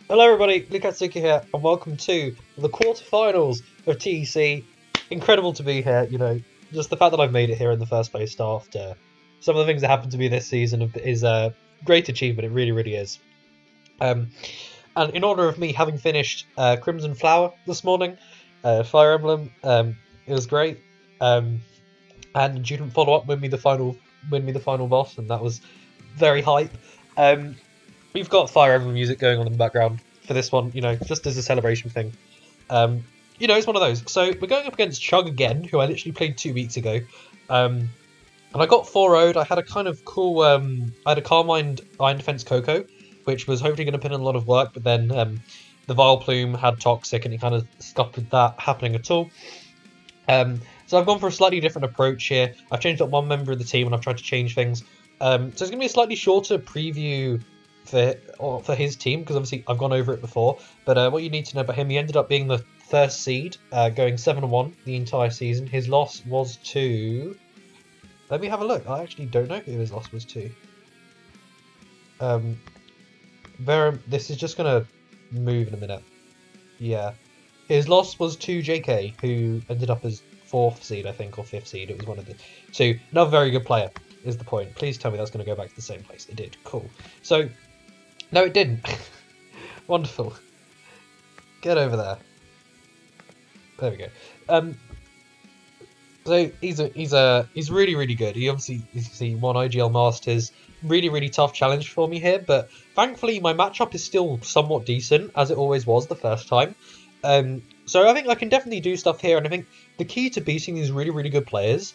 Hello everybody, Lucarios here, and welcome to the quarterfinals of TEC. Incredible to be here, just the fact that I've made it here in the first place after some of the things that happened to me this season is a great achievement, it really, really is. And in honour of me having finished Crimson Flower this morning, Fire Emblem, it was great. And you didn't follow up, win me the final boss, and that was very hype. We've got Fire Emblem music going on in the background for this one, just as a celebration thing. It's one of those. So we're going up against Chug again, who I literally played 2 weeks ago. And I got 4-0'd. I had a kind of cool, I had a Carmine Iron Defense Coco, which was hopefully going to put in a lot of work, but then the Vile Plume had Toxic, and it kind of stopped that happening at all. So I've gone for a slightly different approach here. I've changed up one member of the team, and I've tried to change things. So it's going to be a slightly shorter preview for his team, because obviously I've gone over it before, but what you need to know about him, he ended up being the first seed, going 7-1 the entire season. His loss was to... Let me have a look. I actually don't know who his loss was to. This is just going to move in a minute. Yeah. His loss was to JK, who ended up as 4th seed, I think, or 5th seed. It was one of the two. Another very good player is the point. Please tell me that's going to go back to the same place. It did. Cool. So... No, it didn't. Wonderful. Get over there. There we go. So he's really, really good. He obviously, you can see, won IGL Masters. Really, really tough challenge for me here, but thankfully my matchup is still somewhat decent, as it always was the first time. So I think I can definitely do stuff here, and I think the key to beating these really, really good players,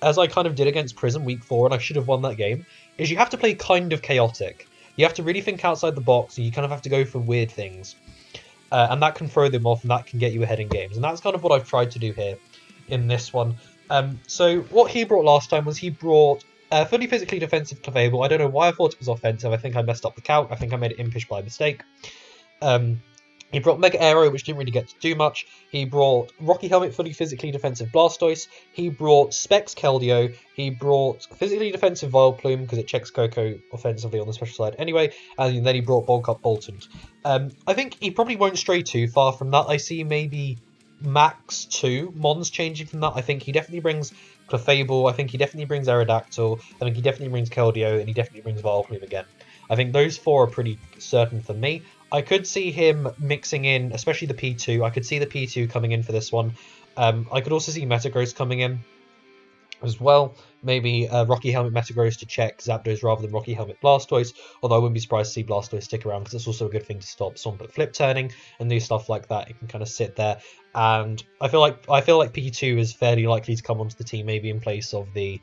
as I kind of did against Prism week 4, and I should have won that game, is you have to play kind of chaotic. You have to really think outside the box, and you kind of have to go for weird things. And that can throw them off, and that can get you ahead in games. And that's kind of what I've tried to do here in this one. So what he brought last time was he brought fully physically defensive Clefable. I don't know why I thought it was offensive. I think I messed up the calc. I think I made it impish by mistake. He brought Mega Aero, which didn't really get to do much. He brought Rocky Helmet, fully physically defensive Blastoise. He brought Specs Keldeo. He brought physically defensive Vile Plume, because it checks Coco offensively on the special side anyway. And then he brought Bulk Up Bolton. I think he probably won't stray too far from that. I see maybe max 2 Mons changing from that. I think he definitely brings Clefable. I think he definitely brings Aerodactyl. I think he definitely brings Keldeo. And he definitely brings Vile Plume again. I think those 4 are pretty certain for me. I could see him mixing in, especially the P2. I could see the P2 coming in for this one. I could also see Metagross coming in as well. Maybe Rocky Helmet Metagross to check Zapdos rather than Rocky Helmet Blastoise. Although I wouldn't be surprised to see Blastoise stick around, because it's also a good thing to stop Swampert flip turning and do stuff like that. It can kind of sit there, and I feel like P2 is fairly likely to come onto the team, maybe in place of the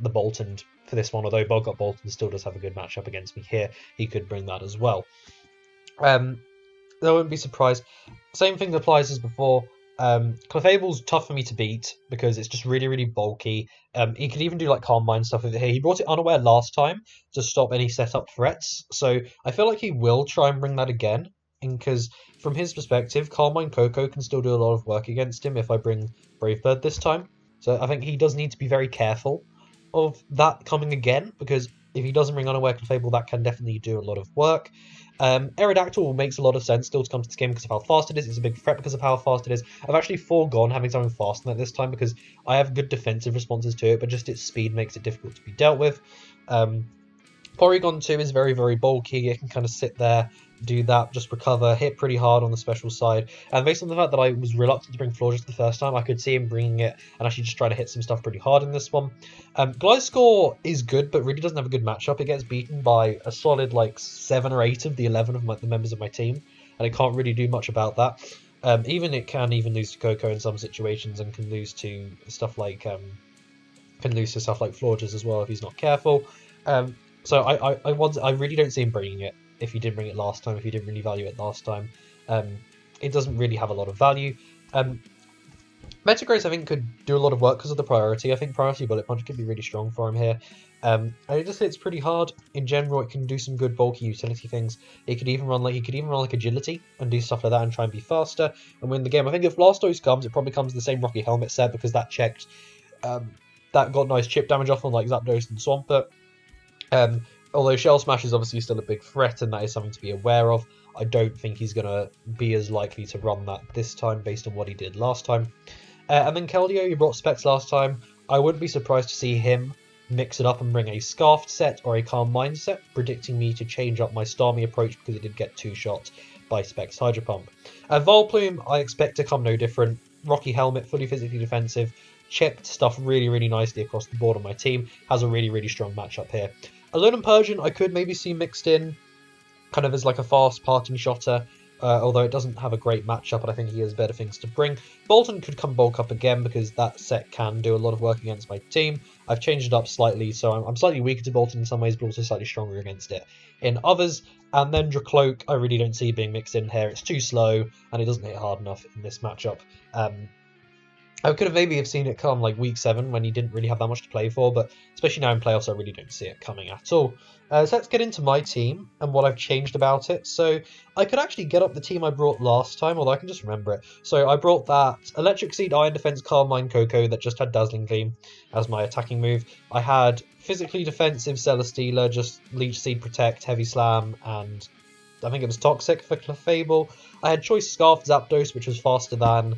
Bolton for this one. Although Bulk Up Bolton still does have a good matchup against me here, he could bring that as well. I wouldn't be surprised. Same thing applies as before. Clefable's tough for me to beat because it's just really, really bulky. He could even do like Calm Mind stuff with it here. He brought it Unaware last time to stop any setup threats, so I feel like he will try and bring that again. Because from his perspective, Calm Mind Coco can still do a lot of work against him if I bring Brave Bird this time. So I think he does need to be very careful of that coming again, because if he doesn't bring Unaware Clefable, that can definitely do a lot of work. Aerodactyl makes a lot of sense still to come to this game because of how fast it is. It's a big threat because of how fast it is. I've actually foregone having something fast than that this time because I have good defensive responses to it, but just its speed makes it difficult to be dealt with. Porygon 2 is very, very bulky. It can kind of sit there, do that, just recover, hit pretty hard on the special side. And based on the fact that I was reluctant to bring Florges the first time, I could see him bringing it and actually just trying to hit some stuff pretty hard in this one. Gliscor is good, but really doesn't have a good matchup. It gets beaten by a solid like 7 or 8 of the 11 of the members of my team, and it can't really do much about that. It can even lose to Coco in some situations, and can lose to stuff like Florges as well if he's not careful. So I really don't see him bringing it if he did bring it last time, if he didn't really value it last time. It doesn't really have a lot of value. Metagross, I think, could do a lot of work because of the priority. I think priority Bullet Punch could be really strong for him here. And it just hits pretty hard. In general, it can do some good bulky utility things. He could even run like agility and do stuff like that and try and be faster and win the game. I think if Blastoise comes, it probably comes the same Rocky Helmet set, because that checked that got nice chip damage off on like Zapdos and Swampert. Although Shell Smash is obviously still a big threat, and that is something to be aware of. I don't think he's going to be as likely to run that this time based on what he did last time. And then Keldeo, he brought Specs last time. I wouldn't be surprised to see him mix it up and bring a Scarfed set or a Calm Mind set, predicting me to change up my Starmie approach because he did get 2-shot by Specs Hydro Pump. Volplume, I expect to come no different. Rocky Helmet, fully physically defensive, checked stuff really, really nicely across the board on my team, has a really, really strong matchup here. Alolan Persian, I could maybe see mixed in, kind of as like a fast parting shotter, although it doesn't have a great matchup, and I think he has better things to bring. Bolton could come bulk up again, because that set can do a lot of work against my team. I've changed it up slightly, so I'm slightly weaker to Bolton in some ways, but also slightly stronger against it in others. And then Dracloak, I really don't see being mixed in here. It's too slow, and it doesn't hit hard enough in this matchup. I could have maybe seen it come like week 7 when he didn't really have that much to play for, but especially now in playoffs, I really don't see it coming at all. So let's get into my team and what I've changed about it. So I could actually get up the team I brought last time, although I can just remember it. So I brought that Electric Seed, Iron Defense, Calm Mind, Coco that just had Dazzling Gleam as my attacking move. I had physically defensive Celesteela, just Leech Seed, Protect, Heavy Slam, and I think it was Toxic for Clefable. I had Choice Scarf, Zapdos, which was faster than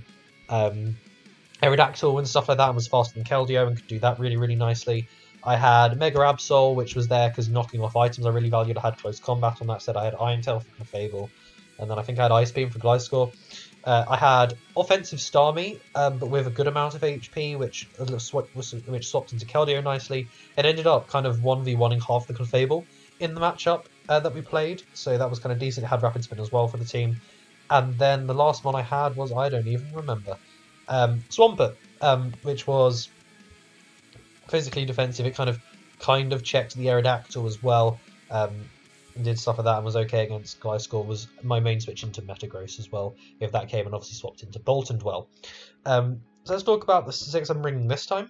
Aerodactyl and stuff like that, and was faster than Keldeo and could do that really, really nicely. I had Mega Absol, which was there because knocking off items I really valued. I had Close Combat on that set. I had Iron Tail for Clefable, and then I think I had Ice Beam for Gliscor. I had Offensive Starmie, but with a good amount of HP, which swapped into Keldeo nicely. It ended up kind of 1v1ing half the Clefable in the matchup that we played, so that was kind of decent. It had Rapid Spin as well for the team. And then the last one I had was, I don't even remember, Swampert, which was physically defensive. It kind of checked the Aerodactyl as well, and did stuff like that, and was okay against Gliscor. Was my main switch into Metagross as well, if that came, and obviously swapped into Bolton well. So let's talk about the 6 I'm bringing this time.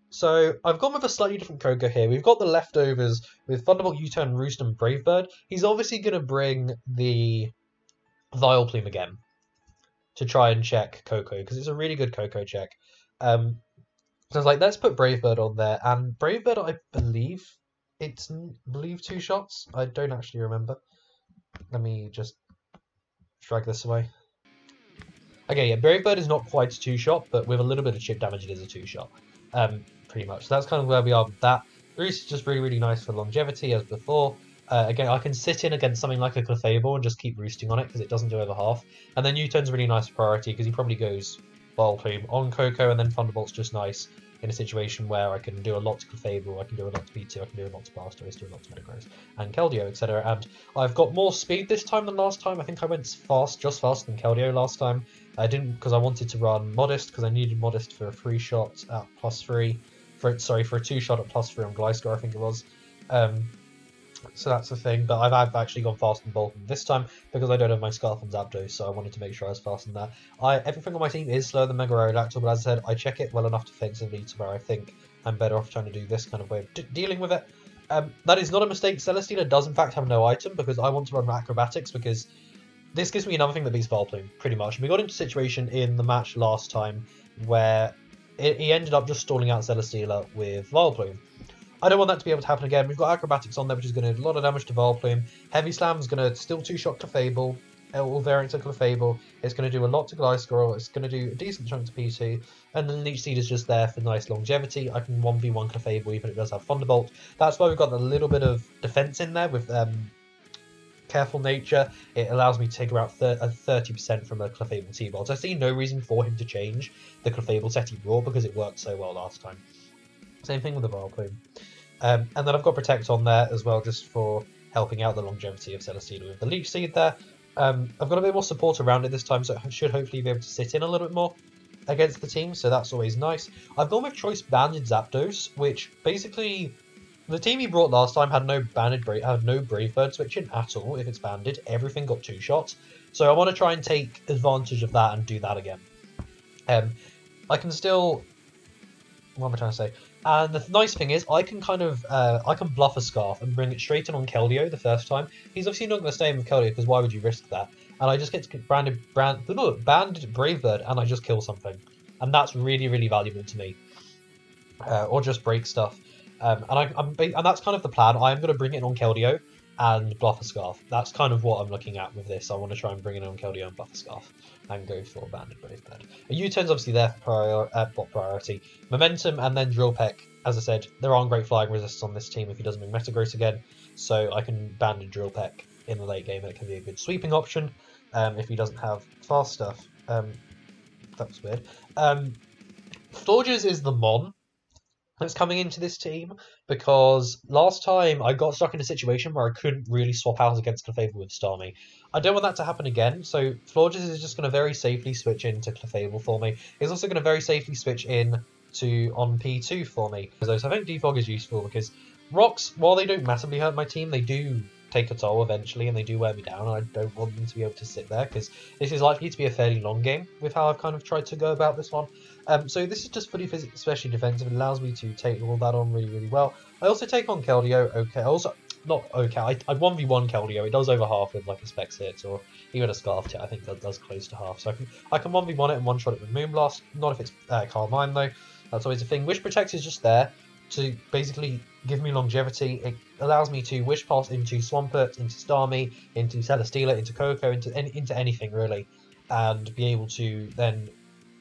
So I've gone with a slightly different Coco here. We've got the leftovers with Thunderbolt, U-Turn, Roost, and Brave Bird. He's obviously going to bring the Vileplume again to try and check Coco, because it's a really good Coco check. So I was like, let's put Brave Bird on there, and Brave Bird, I believe, it's 2 shots. I don't actually remember. Let me just drag this away. Okay, yeah, Brave Bird is not quite a 2-shot, but with a little bit of chip damage, it is a 2-shot. Pretty much. So that's kind of where we are with that. Roost is just really, really nice for longevity, as before. Again, I can sit in against something like a Clefable and just keep roosting on it, because it doesn't do over half. And then U-Turn's really nice priority, because he probably goes Vileplume on Coco, and then Thunderbolt's just nice in a situation where I can do a lot to Clefable, I can do a lot to P2, I can do a lot to Blastoise, do a lot to Metagross, and Keldeo, etc. And I've got more speed this time than last time. I think I went just faster than Keldeo last time. I didn't, because I wanted to run Modest, because I needed Modest for a 3-shot at +3. For a 2-shot at +3 on Gliscor, I think it was. So that's the thing, but I've actually gone faster than Bolton this time because I don't have my Scarf and Zapdos, so I wanted to make sure I was faster than that. Everything on my team is slower than Mega Aerodactyl, but as I said, I check it well enough defensively to where I think I'm better off trying to do this kind of way of dealing with it. That is not a mistake. Celesteela does in fact have no item, because I want to run Acrobatics, because this gives me another thing that beats Vileplume, pretty much. And we got into a situation in the match last time where he ended up just stalling out Celesteela with Vileplume. I don't want that to be able to happen again. We've got Acrobatics on there, which is going to do a lot of damage to Vileplume. Heavy Slam is going to still 2-shot Clefable, all variants of Clefable. It's going to do a lot to Gliscor. It's going to do a decent chunk to P2. And then Leech Seed is just there for nice longevity. I can 1v1 Clefable, even if it does have Thunderbolt. That's why we've got a little bit of defense in there with Careful Nature. It allows me to take about 30% from a Clefable T-Bolt. So I see no reason for him to change the Clefable set he brought, because it worked so well last time. Same thing with the Vileplume. And then I've got Protect on there as well, just for helping out the longevity of Celesteela with the Leech Seed there. I've got a bit more support around it this time, so I should hopefully be able to sit in a little bit more against the team, so that's always nice. I've gone with Choice Banded Zapdos, which basically, the team he brought last time had no Brave Bird switching at all. If it's banded, everything got 2 shots. So I want to try and take advantage of that and do that again. I can still... What am I trying to say? And the nice thing is, I can I can bluff a Scarf and bring it straight in on Keldeo the first time. He's obviously not going to stay in with Keldeo, because why would you risk that? And I just get to banded Brave Bird, and I just kill something. And that's really, really valuable to me. Or just break stuff. And that's kind of the plan. I am going to bring it on Keldeo, and Bluff a Scarf. That's kind of what I'm looking at with this. I want to try and bring in on Keldeo and Bluff a Scarf and go for Banded Brave Bird. A U-turn's obviously there for priority. Momentum and then Drill Peck. As I said, there aren't great flying resists on this team if he doesn't bring Metagross again, so I can Banded Drill Peck in the late game and it can be a good sweeping option if he doesn't have fast stuff. That was weird. Florges is the Mon that's coming into this team, because last time I got stuck in a situation where I couldn't really swap out against Clefable with Starmie. I don't want that to happen again, so Florges is just going to very safely switch into Clefable for me. It's also going to very safely switch in to on P2 for me. So I think Defog is useful because Rocks, while they don't massively hurt my team, they do take a toll eventually and they do wear me down. I don't want them to be able to sit there because this is likely to be a fairly long game with how I've kind of tried to go about this one. So this is just fully physical, especially defensive. It allows me to take all that on really, really well. I also take on Keldeo. Okay, also not okay. I 1v1 Keldeo. It does over half with like a Specs hit or even a Scarf hit. I think that does close to half. So I can 1v1 it and one shot it with Moonblast. Not if it's Carmine though. That's always a thing. Wish Protect is just there to basically give me longevity. It allows me to Wish Pass into Swampert, into Starmie, into Celesteela, into Coco, into anything really, and be able to then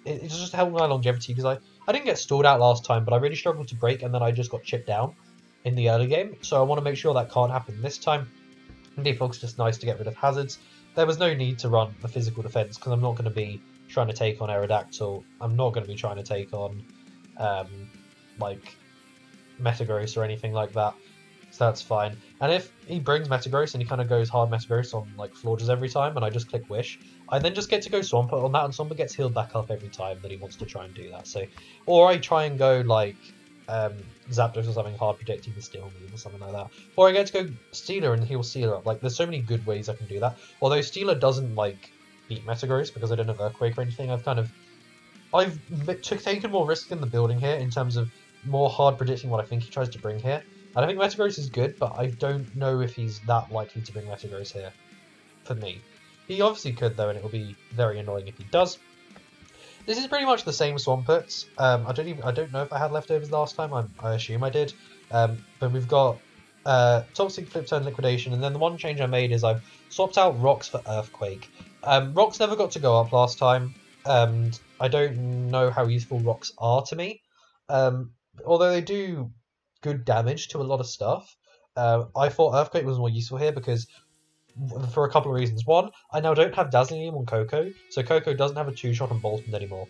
it's just help my longevity because I didn't get stalled out last time, but I really struggled to break and then I just got chipped down in the early game. So I want to make sure that can't happen this time. And Defog's just nice to get rid of hazards. There was no need to run the physical defense because I'm not going to be trying to take on Aerodactyl. I'm not going to be trying to take on like Metagross or anything like that, so that's fine. And if he brings Metagross and he kind of goes hard Metagross on like Florges every time and I just click Wish, I then just get to go Swampert on that and Swampert gets healed back up every time that he wants to try and do that. So, or I try and go like Zapdos or something hard predicting the Steel move or something like that, or I get to go Steeler and heal Steeler up. Like there's so many good ways I can do that. Although Steeler doesn't like beat Metagross because I don't have Earthquake or anything, I've taken more risk in the building here in terms of more hard predicting what I think he tries to bring here. And I think Metagross is good, but I don't know if he's that likely to bring Metagross here for me. He obviously could though, and it will be very annoying if he does. This is pretty much the same Swampert. I don't know if I had leftovers last time. I assume I did. But we've got Toxic, Flip Turn, Liquidation, and then the one change I made is I've swapped out Rocks for Earthquake. Rocks never got to go up last time, and I don't know how useful Rocks are to me. Although they do good damage to a lot of stuff, I thought Earthquake was more useful here because for a couple of reasons. One, I now don't have Dazzling Beam on Coco, so Coco doesn't have a 2-shot on Boltund anymore.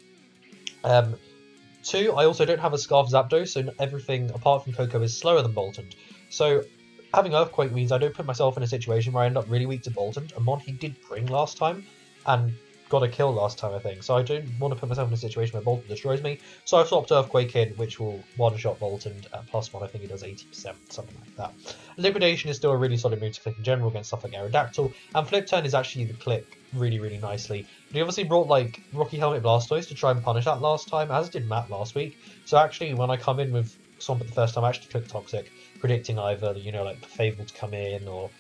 Two, I also don't have a Scarf Zapdos, so everything apart from Coco is slower than Boltund. So having Earthquake means I don't put myself in a situation where I end up really weak to Boltund, a mon he did bring last time, and got a kill last time, I think. So I don't want to put myself in a situation where Boltund destroys me. So I've swapped Earthquake in, which will one-shot Boltund at +1. I think it does 80%, something like that. Liquidation is still a really solid move to click in general against stuff like Aerodactyl. And Flip Turn is actually the click really, really nicely. But he obviously brought like Rocky Helmet Blastoise to try and punish that last time, as did Matt last week. So actually, when I come in with Swampert the first time, I actually click Toxic, predicting either, like Fable to come in or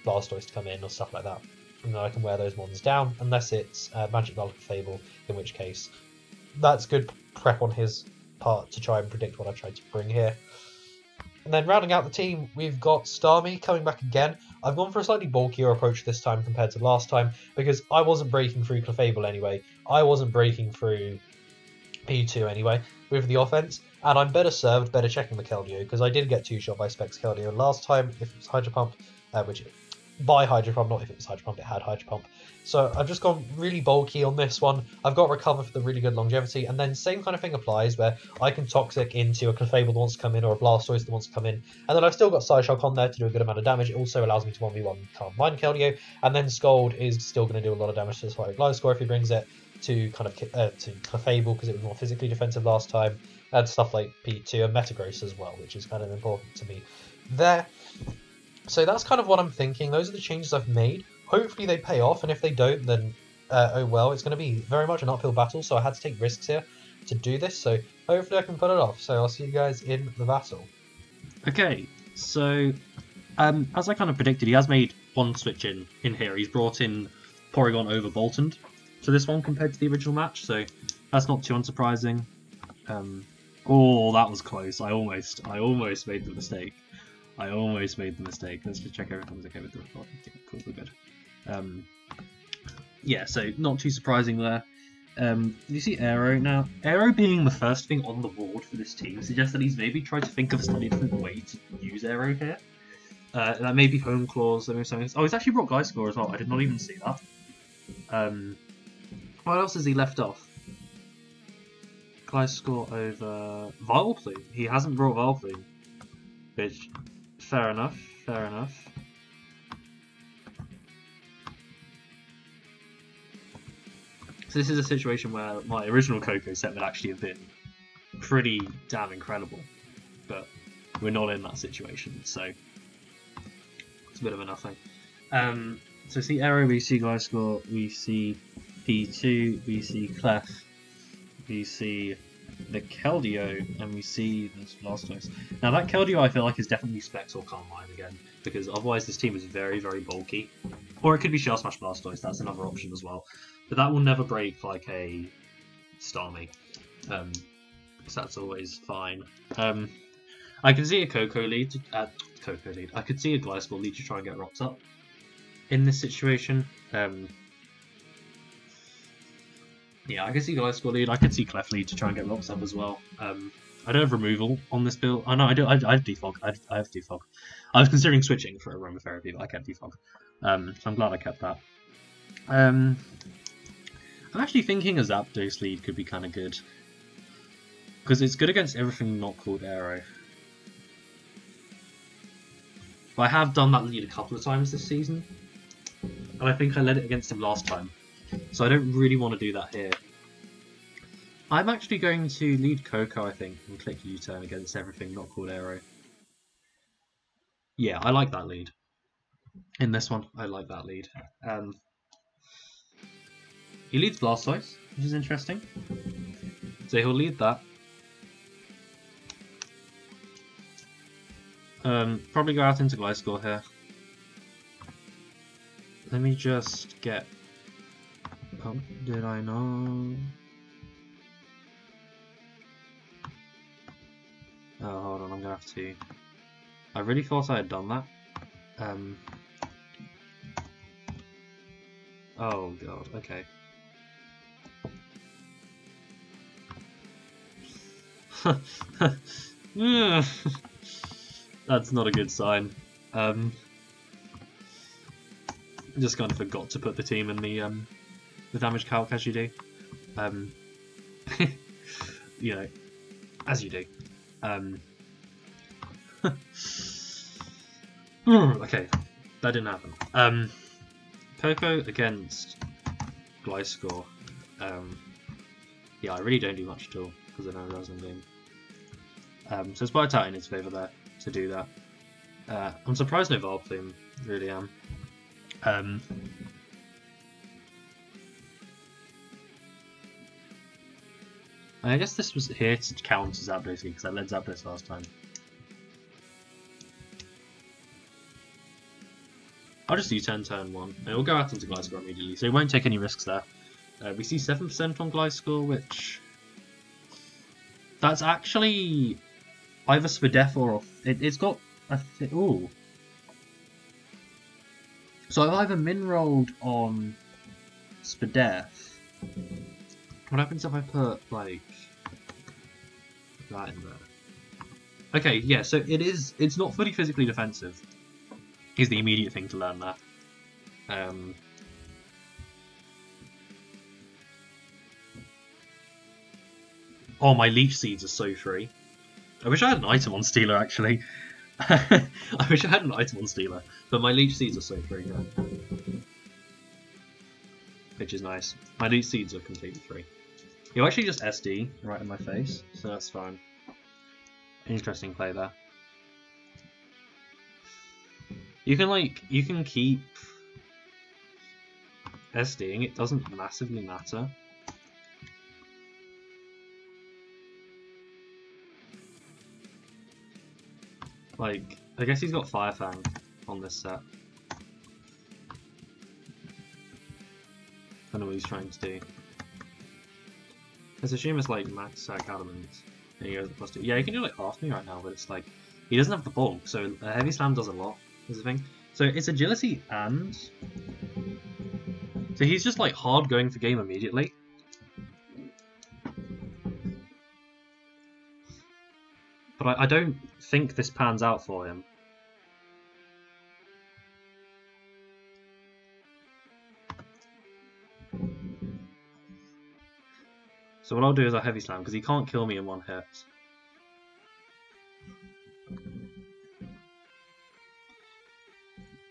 Blastoise to come in or stuff like that. And then I can wear those ones down, unless it's Magic Ball Fable, in which case that's good prep on his part to try and predict what I tried to bring here. And then rounding out the team, we've got Starmie coming back again. I've gone for a slightly bulkier approach this time compared to last time, because I wasn't breaking through Clefable anyway. I wasn't breaking through P2 anyway with the offense, and I'm better served, better checking the Keldeo, because I did get 2-shot by Specs Keldeo last time if it was Hydro Pump, which by Hydro Pump, not if it was Hydro Pump, it had Hydro Pump. So I've just gone really bulky on this one. I've got Recover for the really good longevity, and then same kind of thing applies where I can Toxic into a Clefable that wants to come in or a Blastoise that wants to come in, and then I've still got Psyshock on there to do a good amount of damage. It also allows me to 1v1 Carmine Keldeo, and then Scold is still going to do a lot of damage to the Spike Gliscor if he brings it to kind of to Clefable because it was more physically defensive last time, and stuff like P2 and Metagross as well, which is kind of important to me there. So that's kind of what I'm thinking. Those are the changes I've made. Hopefully they pay off, and if they don't, then oh well. It's going to be very much an uphill battle, so I had to take risks here to do this. So hopefully I can put it off. So I'll see you guys in the battle. Okay, so as I kind of predicted, he has made one switch in here. He's brought in Porygon over Boltund for this one compared to the original match, so that's not too unsurprising. Oh, that was close. I almost made the mistake. I almost made the mistake. Let's just check everything's okay with the recording. Yeah, cool, we're good. Yeah, so not too surprising there. You see Aero now? Aero being the first thing on the board for this team suggests that he's maybe tried to think of a slightly different way to use Aero here. That may be Home Claws, maybe something. Oh, he's actually brought Gliscor as well. I did not even see that. What else has he left off? Gliscor over Vileplume. He hasn't brought Vileplume. Which, fair enough, fair enough. So this is a situation where my original Coco set would actually have been pretty damn incredible. But we're not in that situation, so it's a bit of a nothing. So see Aero, we see Gliscor, we see P2, we see Clef, we see the Keldeo, and we see this Blastoise. Now that Keldeo I feel like is definitely Specs or Carmine again, because otherwise this team is very, very bulky. Or it could be Shell Smash Blastoise, that's another option as well. But that will never break like a Starmie, so that's always fine. I can see a Coco lead, I could see a Gliscor lead to try and get rocks up in this situation. Yeah, I can see Gliscor lead. I could see Clef lead to try and get rocks up as well. I don't have removal on this build. Oh no, I do. I have defog. I have defog. I was considering switching for aromatherapy, but I kept defog. So I'm glad I kept that. I'm actually thinking a Zapdos lead could be kind of good, because it's good against everything not called Aero. But I have done that lead a couple of times this season, and I think I led it against him last time. So I don't really want to do that here. I'm actually going to lead Coco, I think, and click U-turn against everything not called Aero. Yeah, I like that lead. In this one, I like that lead. He leads Blastoise, which is interesting. So he'll lead that. Probably go out into Gliscor here. Let me just get... Oh, did I know? Oh, hold on, I'm gonna have to... I really thought I had done that. Oh god, okay. That's not a good sign. Just kind of forgot to put the team in the damage calc as you do. You know, as you do. Okay, that didn't happen. Coco against Gliscor. Yeah, I really don't do much at all because I know Roslyn game. So it's quite tight in its favour there to do that. I'm surprised no Vileplume, really am. I guess this was here to count as Zapdos because I led Zapdos last time. I'll just U-turn turn 1, and it'll go out into Gliscor immediately, so it won't take any risks there. We see 7% on Gliscor, which... That's actually either Spadef or... It's got a... Ooh. So I've either min-rolled on Spadef. What happens if I put, like, that in there? Okay, yeah, so it's not fully physically defensive, is the immediate thing to learn there. Oh, my Leech Seeds are so free. I wish I had an item on Stealer, actually. I wish I had an item on Stealer, but my Leech Seeds are so free now. Which is nice. My Leech Seeds are completely free. He'll actually just SD right in my face, so that's fine. Interesting play there. You can keep SDing, it doesn't massively matter. Like, I guess he's got Fire Fang on this set. I don't know what he's trying to do. Let's assume it's like max sack adamant. And he goes +2. Yeah, he can do like half me right now, but it's like He doesn't have the bulk, so a heavy slam does a lot, is the thing. So it's agility and... So he's just like hard going for game immediately. But I don't think this pans out for him. So what I'll do is I'll heavy slam, because he can't kill me in one hit.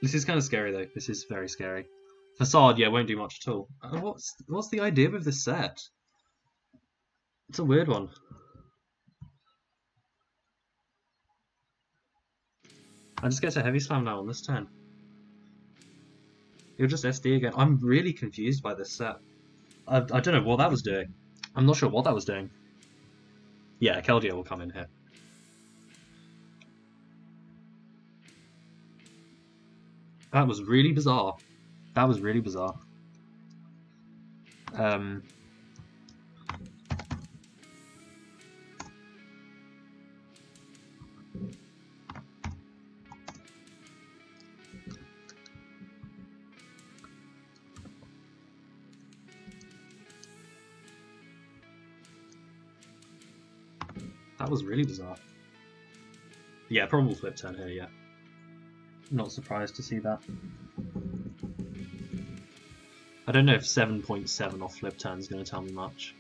This is kind of scary though. This is very scary. Facade, yeah, won't do much at all. What's the idea with this set? It's a weird one. I just get a heavy slam now on this turn. He'll just SD again. I'm really confused by this set. I don't know what that was doing. I'm not sure what that was doing. Yeah, Keldeo will come in here. That was really bizarre. That was really bizarre. That was really bizarre. Yeah, probable flip turn here, yeah. Not surprised to see that. I don't know if 7.7 off flip turn is going to tell me much.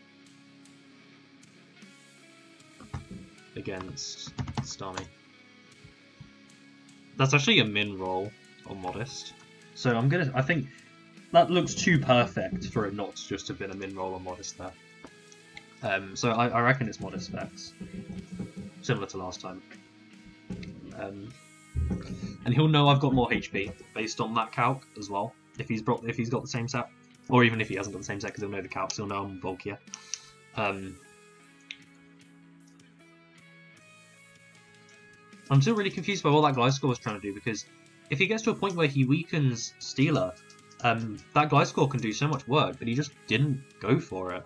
Against Starmie. That's actually a min roll on Modest. So I think that looks too perfect for it not to just have been a min roll on Modest there. So I reckon it's Modest specs. Similar to last time. And he'll know I've got more HP based on that calc as well. If he's got the same set, or even if he hasn't got the same set, because he'll know the calc, so he'll know I'm bulkier. I'm still really confused by what that Gliscor was trying to do, because if he gets to a point where he weakens Stealer, that Gliscor can do so much work, but he just didn't go for it.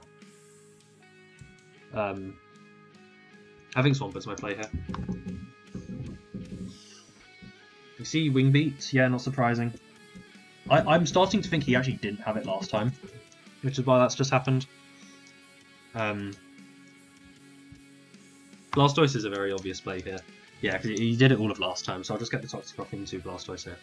I think Swampert my play here. You see Wing Beat? Yeah, not surprising. I'm starting to think he actually didn't have it last time, which is why that's just happened. Blastoise is a very obvious play here. Yeah, because he did it all of last time, so I'll just get the Toxic off into Blastoise here.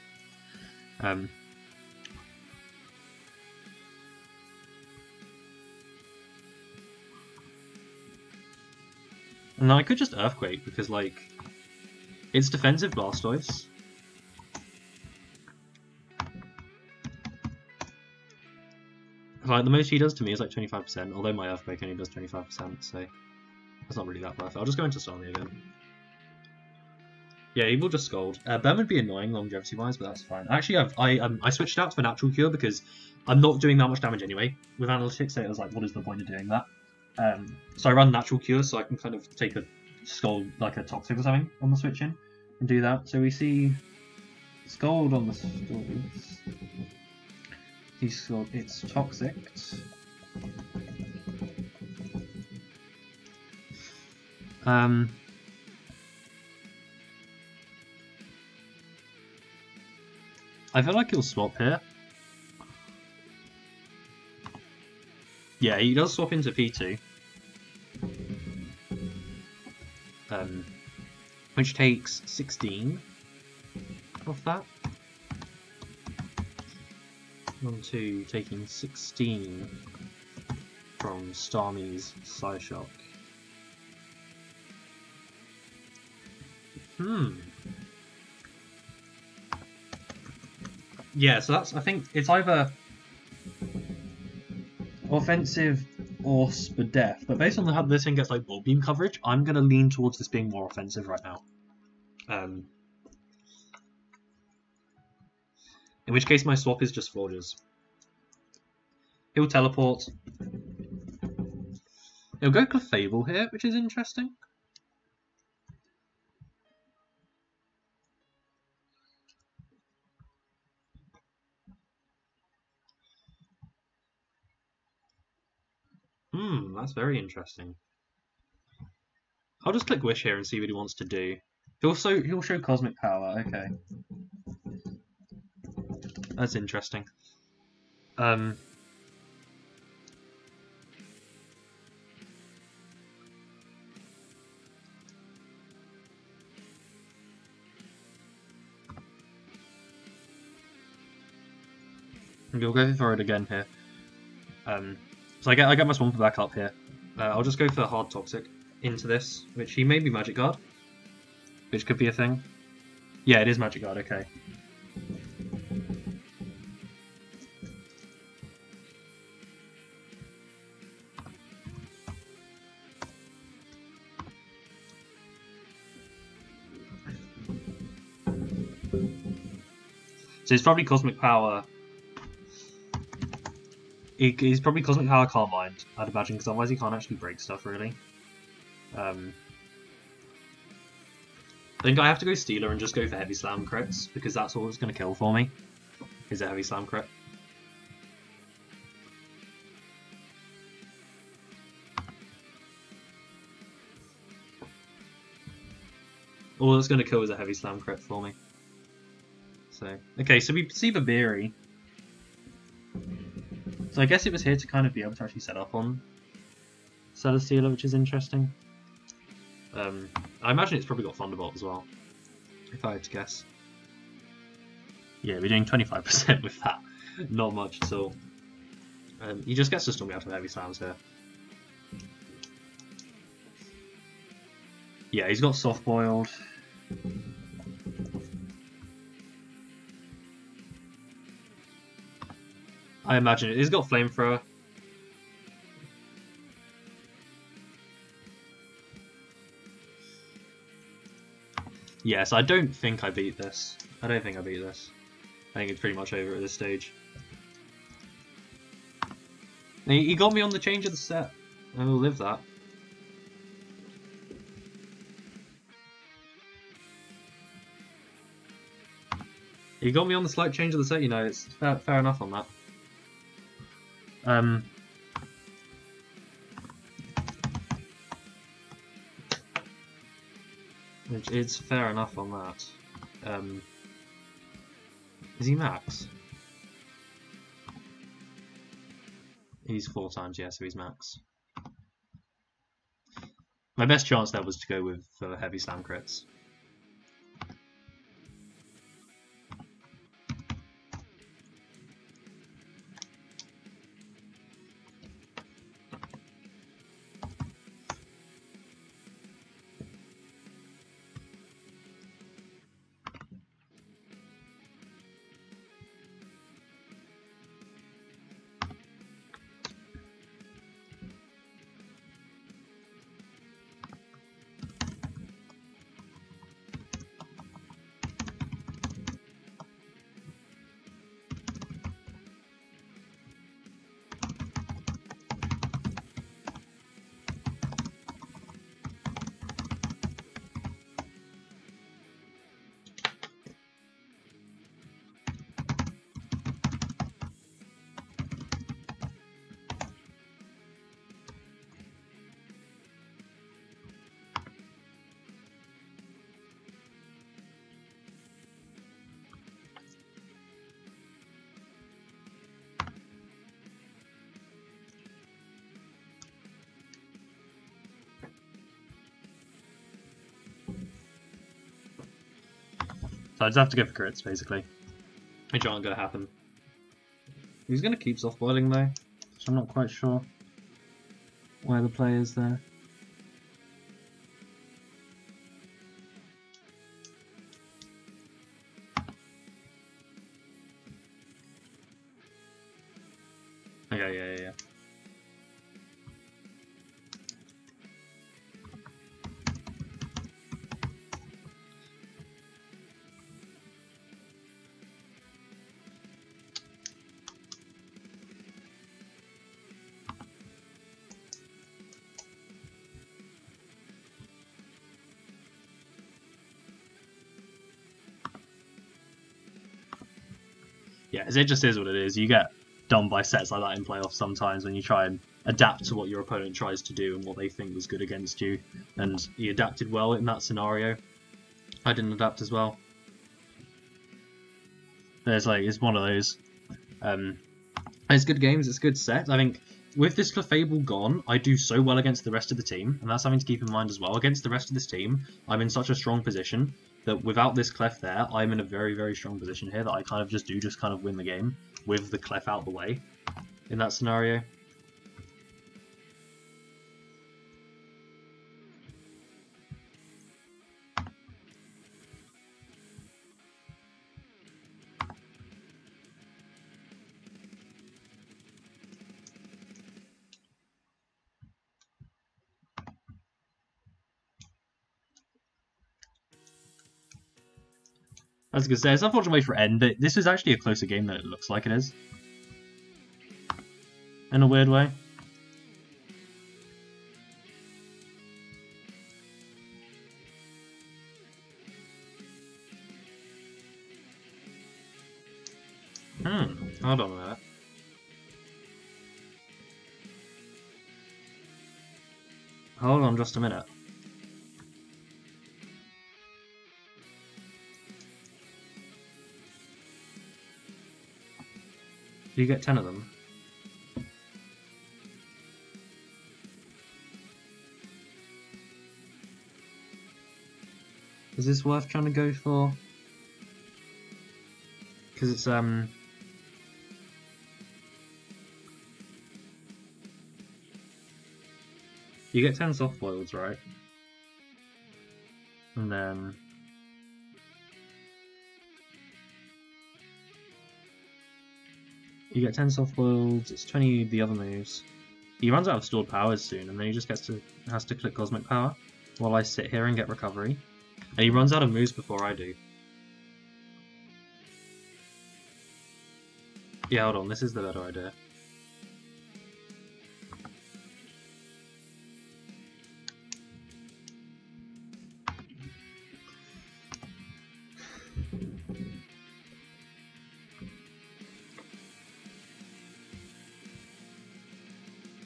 And I could just Earthquake, because, like, it's defensive Blastoise. Like, the most he does to me is like 25%, although my Earthquake only does 25%, so that's not really that worth it. I'll just go into Starmie again. Yeah, he will just Scold. Burn would be annoying longevity-wise, but that's fine. Actually, I switched out to a Natural Cure because I'm not doing that much damage anyway. With Analytics, so I was like, what is the point of doing that? So I run Natural Cure so I can kind of take a Scold, like a Toxic or something, on the switch in, and do that. So we see Scold on the stories. He's Scold, it's Toxic. I feel like he'll swap here. Yeah, he does swap into P2. Which takes 16 off that. 1, 2, taking 16 from Starmie's Psyshock. Yeah, so that's, I think it's either offensive or Spadef, but based on how this thing gets like Bulk Beam coverage, I'm going to lean towards this being more offensive right now. In which case my swap is just Forges. He'll teleport. He'll go Clefable here, which is interesting. That's very interesting. I'll just click Wish here and see what he wants to do. He'll show Cosmic Power. Okay, that's interesting. We'll go for it again here. So I get my Swampert back up here. I'll just go for Hard Toxic into this, which he may be Magic Guard, which could be a thing. Yeah, it is Magic Guard. Okay. So he's probably Cosmic Power. He's probably Cosmic Power Calm Mind, I'd imagine, because otherwise he can't actually break stuff, really. I think I have to go Stealer and just go for Heavy Slam crits, because that's all that's going to kill for me, is a Heavy Slam crit. All that's going to kill is a Heavy Slam crit for me. So, okay, so we see Babiri. So I guess it was here to kind of be able to actually set up on Celesteela, which is interesting. I imagine it's probably got Thunderbolt as well, if I had to guess. Yeah, we're doing 25% with that. Not much at all. He just gets to stun me out of Heavy Slams here. Yeah, he's got Soft Boiled. I imagine it. He's got Flamethrower. Yes, I don't think I beat this. I don't think I beat this. I think it's pretty much over at this stage. He got me on the change of the set. I will live that. He got me on the slight change of the set, you know, it's fair enough on that. It's fair enough on that. Is he max? He's 4 times, yeah, so he's max. My best chance there was to go with Heavy Slam crits. So I just have to go for crits, basically. Which aren't going to happen. He's going to keep soft boiling though, so I'm not quite sure where the play is there. Okay, yeah. Yeah, it just is what it is. You get done by sets like that in playoffs sometimes when you try and adapt to what your opponent tries to do and what they think was good against you. And he adapted well in that scenario. I didn't adapt as well. There's like, it's one of those. It's good games, it's a good set. I think with this Clefable gone, I do so well against the rest of the team, and that's something to keep in mind as well. Against the rest of this team, I'm in such a strong position that without this Clef there, I'm in a very, very strong position here that I kind of just kind of win the game with the Clef out the way in that scenario. I was going to say, it's unfortunate way for end, but this is actually a closer game than it looks like it is. In a weird way. Hold on a minute. Hold on just a minute. You get 10 of them. Is this worth trying to go for? Because it's you get 10 soft boileds, right? And then you get 10 soft boileds, it's 20 the other moves. He runs out of stored powers soon, and then he just has to click Cosmic Power while I sit here and get recovery. And he runs out of moves before I do. Yeah, hold on, this is the better idea.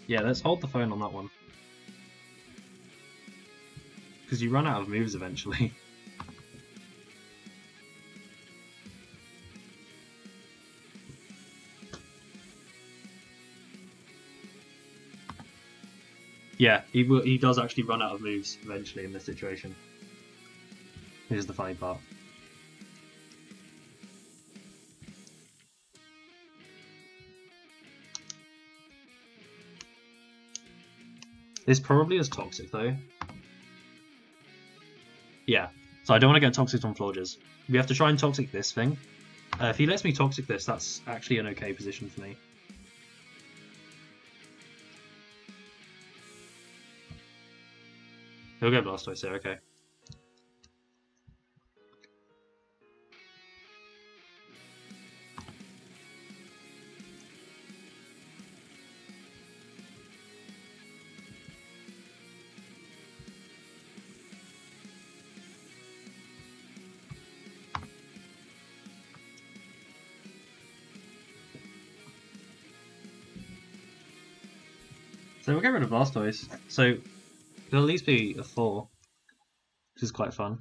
Yeah, let's hold the phone on that one. Because you run out of moves eventually. Yeah, he does actually run out of moves eventually in this situation. Here's the funny part. This probably is toxic though. Yeah, so I don't want to get toxic on Florges. We have to try and toxic this thing. If he lets me toxic this, that's actually an okay position for me. He'll go Blastoise here, okay. So we'll get rid of Blastoise. So it'll at least be a 4, which is quite fun.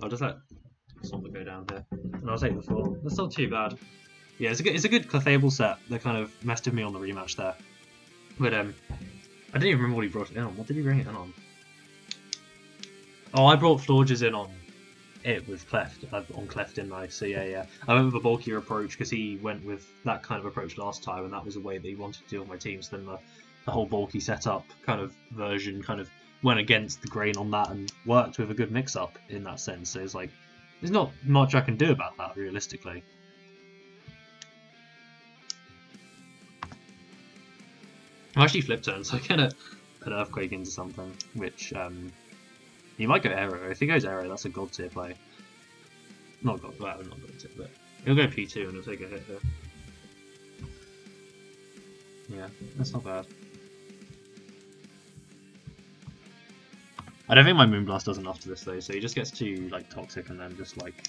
I'll just let something go down here, and I'll take the 4. That's not too bad. Yeah, it's a good Clefable set that kind of messed with me on the rematch there. But I didn't even remember what he brought it in on. What did he bring it in on? Oh, I brought Florges in on it with Cleft, on Cleft, didn't I? So yeah. I went with a bulkier approach because he went with that kind of approach last time, and that was the way that he wanted to deal with my team. So then the whole bulky setup kind of version kind of went against the grain on that and worked with a good mix-up in that sense. So it's like, there's not much I can do about that, realistically. I'm actually flip turn, so I can an Earthquake into something, which he might go Aero. If he goes Aero, that's a God tier play. Not God, well, not God tier, but he'll go P2 and he'll take a hit here. Yeah, that's not bad. I don't think my Moonblast does enough to this though, so he just gets to like Toxic and then just like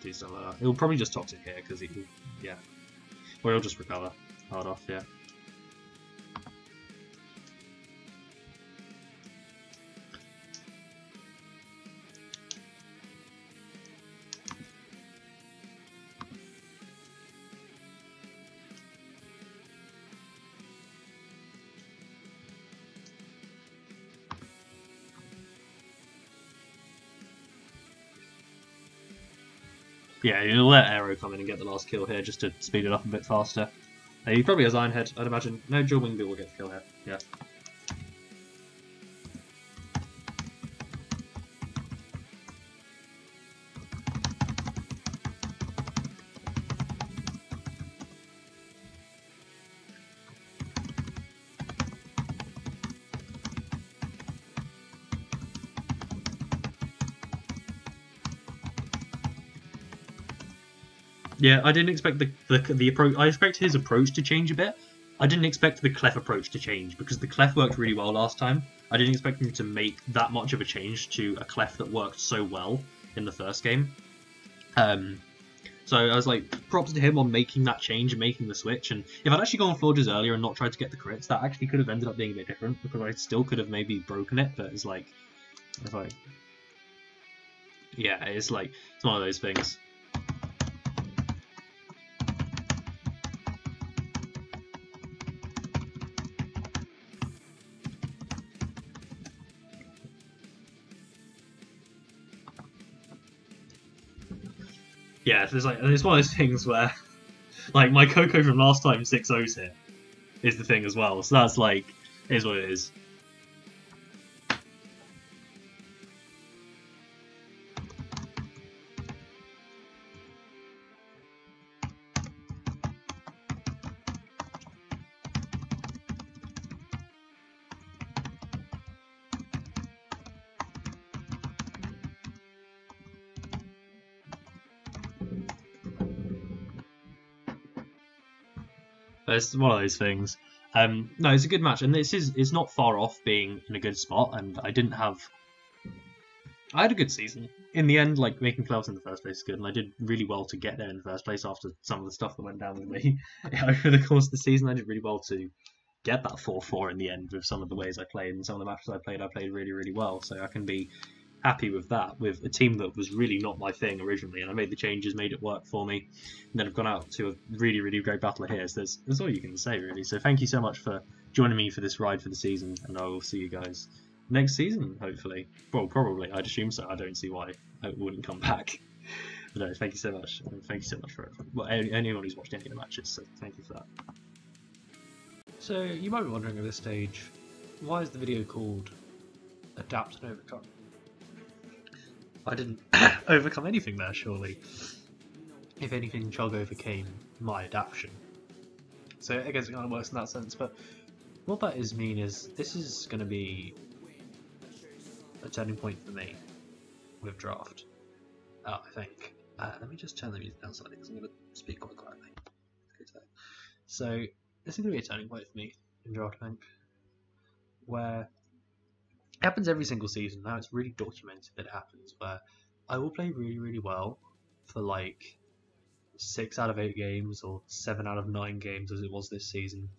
do something like that. He'll probably just Toxic here because yeah, or he'll just recover hard off, yeah. Yeah, you'll let Aero come in and get the last kill here just to speed it up a bit faster. He probably has Iron Head, I'd imagine. No, Dual Wing Beat will get the kill here. Yeah. Yeah, I didn't expect the approach. I expect his approach to change a bit. I didn't expect the Clef approach to change because the Clef worked really well last time. I didn't expect him to make that much of a change to a Clef that worked so well in the first game. So I was like, props to him on making that change and making the switch. And if I'd actually gone Forges earlier and not tried to get the crits, that actually could have ended up being a bit different because I still could have maybe broken it. But it's like, yeah, it's one of those things. Yeah, it's one of those things where, like, my Coco from last time 6-0's here is the thing as well. So that's is what it is. It's one of those things. No, it's a good match, and it's not far off being in a good spot. And I had a good season in the end. Like, making playoffs in the first place is good, and I did really well to get there in the first place after some of the stuff that went down with me over the course of the season. I did really well to get that 4-4 in the end with some of the ways I played and some of the matches I played really, really well. So I can be happy with that, with a team that was really not my thing originally, and I made the changes, made it work for me, and then I've gone out to a really, really great battle here. So that's all you can say, really. So thank you so much for joining me for this ride for the season, and I will see you guys next season, hopefully. Well, probably. I'd assume so. I don't see why I wouldn't come back. But no, thank you so much. And thank you so much for anyone who's watched any of the matches, so thank you for that. So you might be wondering at this stage, why is the video called Adapt and Overcome? I didn't overcome anything there, surely. If anything, Chug overcame my adaptation. So I guess it kind of works in that sense, but what that mean is this is going to be a turning point for me with draft, I think. Let me just turn the music down slightly because I'm going to speak quite quietly. So this is going to be a turning point for me in draft, I think, where it happens every single season. Now it's really documented that it happens, where I will play really, really well for like 6 out of 8 games or 7 out of 9 games as it was this season.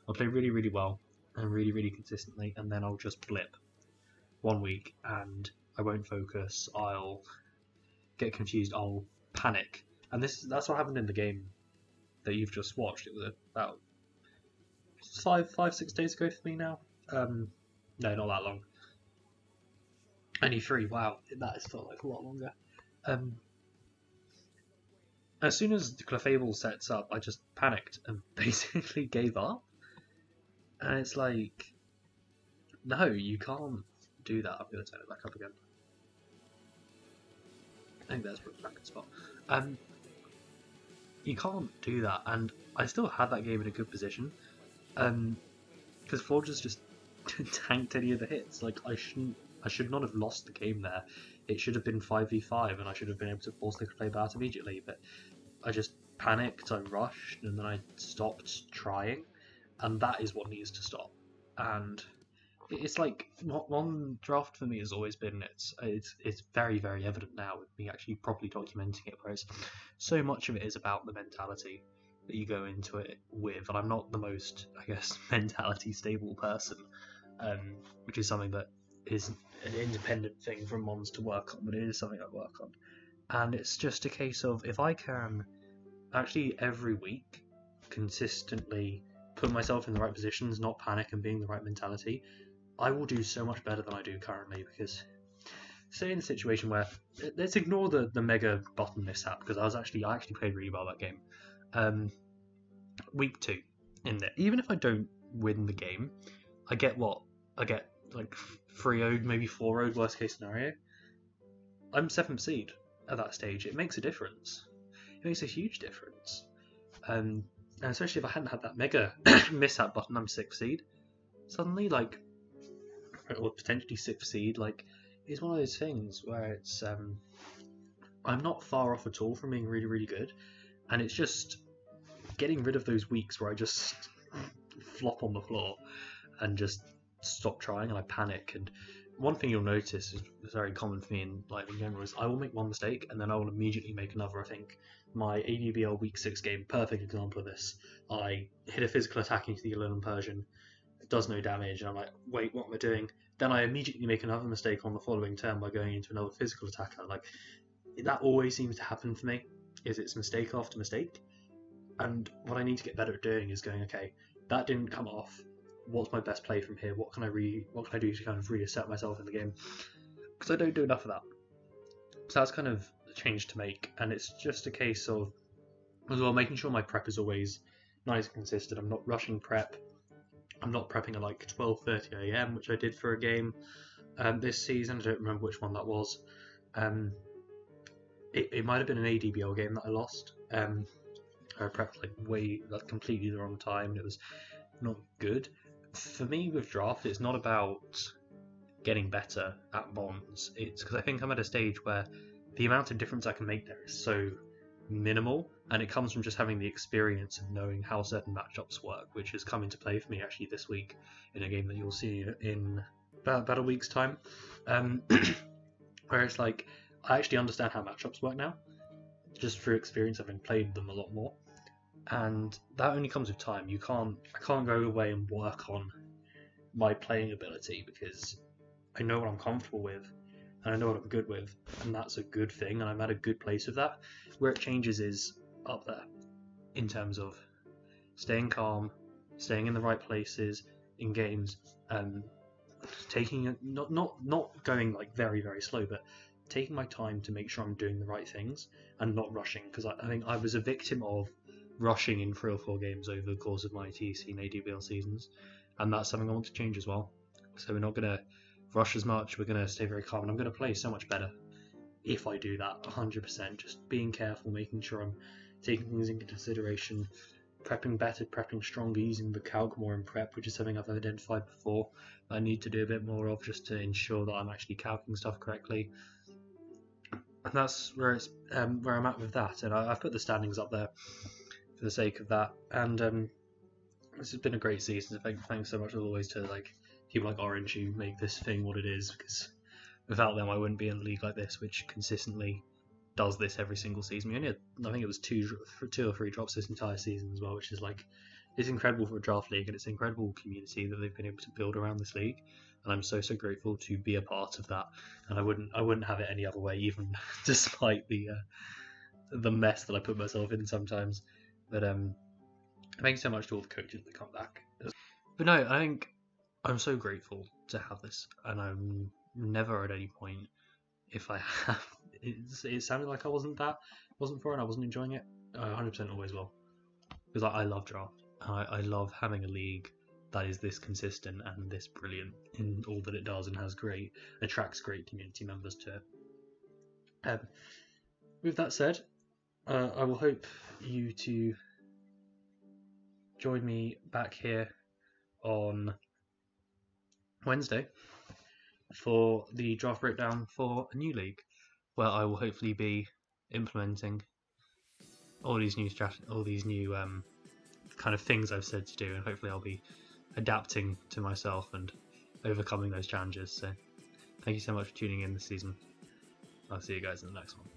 I'll play really, really well and really, really consistently, and then I'll just blip 1 week and I won't focus. I'll get confused. I'll panic, and that's what happened in the game that you've just watched. It was about 5-6 days ago for me now. No, not that long. Only 3. Wow, that has felt like a lot longer. As soon as the Clefable sets up, I just panicked and basically gave up. And it's like, no, you can't do that. I'm going to turn it back up again. I think that's back in spot. You can't do that, and I still had that game in a good position. Because Forges just tanked any of the hits. Like, I should not have lost the game there. It should have been 5v5 and I should have been able to force the Clefable out immediately, but I just panicked, I rushed, and then I stopped trying, and that is what needs to stop. And it's like, one draft for me has always been, it's very, very evident now with me actually properly documenting it, whereas so much of it is about the mentality that you go into it with, and I'm not the most, I guess, mentality stable person, which is something that is an independent thing from Mons to work on, but it is something I work on. And it's just a case of, if I can actually every week consistently put myself in the right positions, not panic, and being the right mentality, I will do so much better than I do currently, because say in a situation where let's ignore the mega button mishap because I actually played really well that game. Week 2 in there, even if I don't win the game, I get like 3-0, maybe 4-0 worst case scenario. I'm 7th seed at that stage. It makes a difference. It makes a huge difference. And especially if I hadn't had that mega mishap button, I'm 6th seed. Suddenly, like, or potentially 6th seed, like, it's one of those things where it's I'm not far off at all from being really, really good, and it's just getting rid of those weeks where I just flop on the floor and just stop trying and I panic. And one thing you'll notice is very common for me in general is I will make one mistake and then I will immediately make another. I think my ADBL Week 6 game, perfect example of this. I hit a physical attack into the Alolan Persian, it does no damage, and I'm like, wait, what am I doing? Then I immediately make another mistake on the following turn by going into another physical attack. Like, that always seems to happen for me, is it's mistake after mistake. And what I need to get better at doing is going, okay, that didn't come off. What's my best play from here? What can I do to kind of reset myself in the game? Because I don't do enough of that. So that's kind of a change to make, and it's just a case of, as well, making sure my prep is always nice and consistent. I'm not rushing prep. I'm not prepping at like 12:30 AM, which I did for a game this season. I don't remember which one that was. It might have been an ADBL game that I lost. I prepped like completely the wrong time, and it was not good. For me with draft, it's not about getting better at bonds. It's because I think I'm at a stage where the amount of difference I can make there is so minimal, and it comes from just having the experience of knowing how certain matchups work, which has come into play for me actually this week in a game that you'll see in about a week's time, where it's like I actually understand how matchups work now, just through experience, having played them a lot more. And that only comes with time. I can't go away and work on my playing ability because I know what I'm comfortable with and I know what I'm good with, and that's a good thing, and I'm at a good place with that. Where it changes is up there in terms of staying calm, staying in the right places in games, taking not going like very, very slow, but taking my time to make sure I'm doing the right things and not rushing, because I think I was a victim of rushing in 3 or 4 games over the course of my TEC and ADBL seasons, and that's something I want to change as well. So we're not going to rush as much, we're going to stay very calm, and I'm going to play so much better if I do that 100%, just being careful, making sure I'm taking things into consideration, prepping better, prepping stronger, using the calc more in prep, which is something I've identified before that I need to do a bit more of, just to ensure that I'm actually calcing stuff correctly. And that's where where I'm at with that, and I've put the standings up there for the sake of that. And this has been a great season. Thanks so much as always to people like Orange who make this thing what it is, because without them I wouldn't be in a league like this, which consistently does this every single season. We only had, I think it was two or three drops this entire season as well, which is it's incredible for a draft league, and it's an incredible community that they've been able to build around this league, and I'm so grateful to be a part of that. And I wouldn't have it any other way, even despite the mess that I put myself in sometimes. But thank you so much to all the coaches that come back. But no, I think I'm so grateful to have this, and I'm never at any point, if I have, it sounded like I wasn't for it and I wasn't enjoying it, I 100% always will, because I love draft. I love having a league that is this consistent and this brilliant in all that it does, and attracts great community members to it. With that said, I will hope you to join me back here on Wednesday for the draft breakdown for a new league, where I will hopefully be implementing all these new kind of things I've said to do, and hopefully I'll be adapting to myself and overcoming those challenges. So thank you so much for tuning in this season. I'll see you guys in the next one.